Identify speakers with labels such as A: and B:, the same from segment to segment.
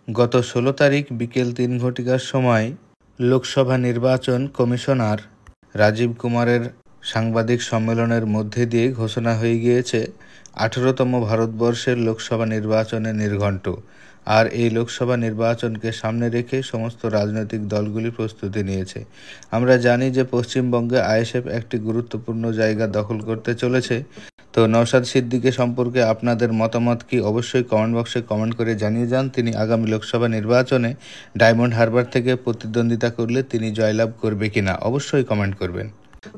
A: গত ১৬ তারিখ বিকেল ৩ ঘটিকার সময় লোকসভা নির্বাচন কমিশনার রাজীব কুমারের সাংবাদিক সম্মেলনের মধ্যে দিয়ে ঘোষণা হয়ে গিয়েছে ১৮তম ভারতবর্ষের লোকসভা নির্বাচনের নির্ঘণ্ট। আর এই লোকসভা নির্বাচনকে সামনে রেখে সমস্ত রাজনৈতিক দলগুলি প্রস্তুতি নিয়েছে। আমরা জানি যে পশ্চিমবঙ্গে আইএসএফ একটি গুরুত্বপূর্ণ জায়গা দখল করতে চলেছে। তো নওশাদ সিদ্দিকী সম্পর্কে আপনাদের মতামত কি অবশ্যই কমেন্ট বক্সে কমেন্ট করে জানিয়ে যান। তিনি আগামী লোকসভা নির্বাচনে ডায়মন্ড হারবার থেকে প্রতিদ্বন্দ্বিতা করলে তিনি জয়লাভ করবে কিনা অবশ্যই কমেন্ট করবেন।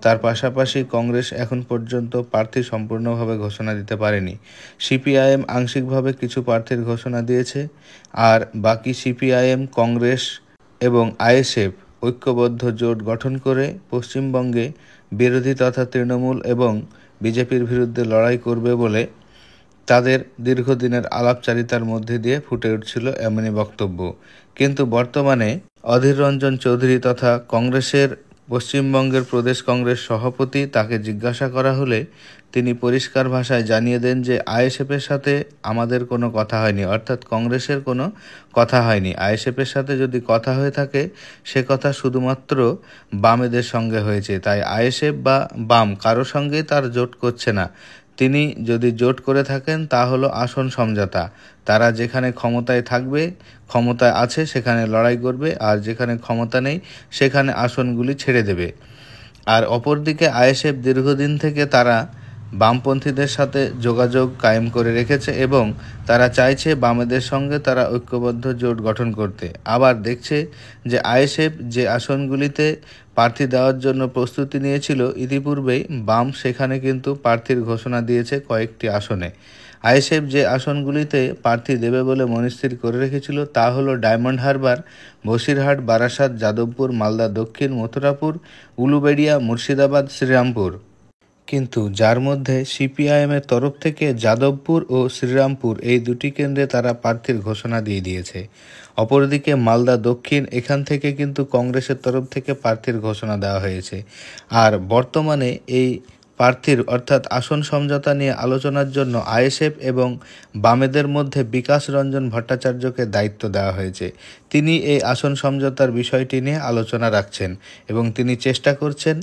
A: তার পাশাপাশি কংগ্রেস এখন পর্যন্ত প্রার্থী সম্পূর্ণভাবে ঘোষণা দিতে পারেনি। সিপিআইএম আংশিকভাবে কিছু প্রার্থীর ঘোষণা দিয়েছে, আর বাকি সিপিআইএম, কংগ্রেস এবং আইএসএফ ঐক্যবদ্ধ জোট গঠন করে পশ্চিমবঙ্গে বিরোধী তথা তৃণমূল এবং বিজেপির বিরুদ্ধে লড়াই করবে বলে তাদের দীর্ঘদিনের আলাপচারিতার মধ্যে দিয়ে ফুটে উঠছিল এমনই বক্তব্য। কিন্তু বর্তমানে অধীর রঞ্জন চৌধুরী তথা কংগ্রেসের পশ্চিমবঙ্গের প্রদেশ কংগ্রেস সভাপতি, তাকে জিজ্ঞাসা করা হলে তিনি পরিষ্কার ভাষায় জানিয়ে দেন যে আইএসএফের সাথে আমাদের কোনো কথা হয়নি, অর্থাৎ কংগ্রেসের কোনো কথা হয়নি। আইএসএফের সাথে যদি কথা হয়ে থাকে সে কথা শুধুমাত্র বামেদের সঙ্গে হয়েছে, তাই আইএসএফ বা বাম কারো সঙ্গেই তার জোট করছে না। তিনি যদি জোট করে থাকেন তা হলো আসন সমঝোতা। তারা যেখানে ক্ষমতায় থাকবে, ক্ষমতায় আছে সেখানে লড়াই করবে, আর যেখানে ক্ষমতা নেই সেখানে আসনগুলি ছেড়ে দেবে। আর অপরদিকে আইএসএফ দীর্ঘদিন থেকে তারা বামপন্থীদের সাথে যোগাযোগ কায়েম করে রেখেছে এবং তারা চাইছে বামেদের সঙ্গে তারা ঐক্যবদ্ধ জোট গঠন করতে। আবার দেখছে যে আইএসএফ যে আসনগুলিতে প্রার্থী দেওয়ার জন্য প্রস্তুতি নিয়েছিল ইতিপূর্বেই, বাম সেখানে কিন্তু প্রার্থীর ঘোষণা দিয়েছে কয়েকটি আসনে। আইএসএফ যে আসনগুলিতে প্রার্থী দেবে বলে মনস্থির করে রেখেছিল তা হলো ডায়মন্ড হারবার, বসিরহাট, বারাসাত, যাদবপুর, মালদা দক্ষিণ, মথুরাপুর, উলুবেড়িয়া, মুর্শিদাবাদ, শ্রীরামপুর। কিন্তু যার মধ্যে সিপিআইএমের তরফ থেকে যাদবপুর ও শ্রীরামপুর এই দুটি কেন্দ্রে তারা প্রার্থীর ঘোষণা দিয়ে দিয়েছে। অপরদিকে মালদা দক্ষিণ, এখান থেকে কিন্তু কংগ্রেসের তরফ থেকে প্রার্থীর ঘোষণা দেওয়া হয়েছে। আর বর্তমানে এই প্রার্থীর অর্থাৎ আসন সমঝোতা নিয়ে আলোচনার জন্য আইএসএফ এবং বামেদের মধ্যে বিকাশ রঞ্জন ভট্টাচার্যকে দায়িত্ব দেওয়া হয়েছে। তিনি এই আসন সমঝোতার বিষয়টি নিয়ে আলোচনা রাখছেন এবং তিনি চেষ্টা করছেন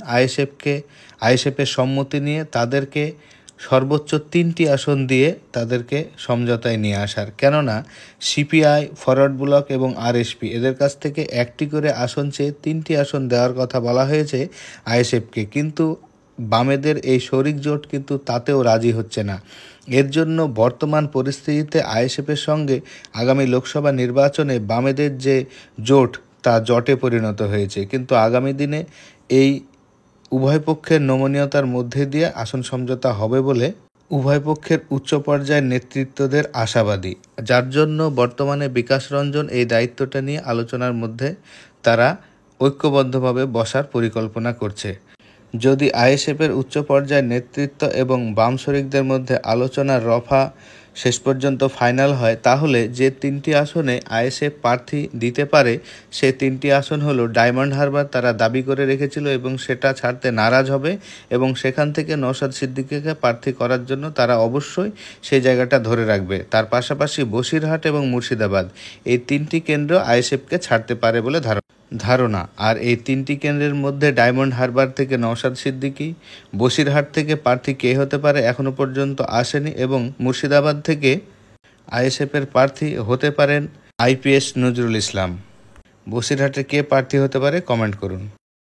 A: আইএসএফের সম্মতি নিয়ে তাদেরকে সর্বোচ্চ 3টি আসন দিয়ে তাদেরকে সমঝোতায় নিয়ে আসার। কেননা সিপিআই, ফরওয়ার্ড ব্লক এবং আরএসপি এদের কাছ থেকে একটি করে আসন চেয়ে 3টি আসন দেওয়ার কথা বলা হয়েছে আইএসএফকে, কিন্তু বামেদের এই শরিক জোট কিন্তু তাতেও রাজি হচ্ছে না। এর জন্য বর্তমান পরিস্থিতিতে আইএসএফের সঙ্গে আগামী লোকসভা নির্বাচনে বামেদের যে জোট তা জটে পরিণত হয়েছে। কিন্তু আগামী দিনে এই উভয় পক্ষের নমনীয়তার মধ্যে দিয়ে আসন সমঝোতা হবে বলে উভয় পক্ষের উচ্চ পর্যায়ের নেতৃত্বদের আশাবাদী, যার জন্য বর্তমানে বিকাশ রঞ্জন এই দায়িত্বটা নিয়ে আলোচনার মধ্যে তারা ঐক্যবদ্ধভাবে বসার পরিকল্পনা করছে। যদি আইএসএফের উচ্চ পর্যায়ের নেতৃত্ব এবং বাম শরিকদের মধ্যে আলোচনার রফা শেষ পর্যন্ত ফাইনাল হয়, তাহলে যে 3টি আসনে আইএসএফ প্রার্থী দিতে পারে সে 3টি আসন হলো ডায়মন্ড হারবার, তারা দাবি করে রেখেছিল এবং সেটা ছাড়তে নারাজ হবে এবং সেখান থেকে নওশাদ সিদ্দিকীকে প্রার্থী করার জন্য তারা অবশ্যই সেই জায়গাটা ধরে রাখবে। তার পাশাপাশি বসিরহাট এবং মুর্শিদাবাদ এই 3টি কেন্দ্র আইএসএফকে ছাড়তে পারে বলে ধারণা। আর এই 3টি কেন্দ্রের মধ্যে ডায়মন্ড হারবার থেকে নওশাদ সিদ্দিকী, বসিরহাট থেকে প্রার্থী কে হতে পারে এখনও পর্যন্ত আসেনি, এবং মুর্শিদাবাদ থেকে আইএসএফের প্রার্থী হতে পারেন আইপিএস নজরুল ইসলাম। বসিরহাটে কে প্রার্থী হতে পারে কমেন্ট করুন।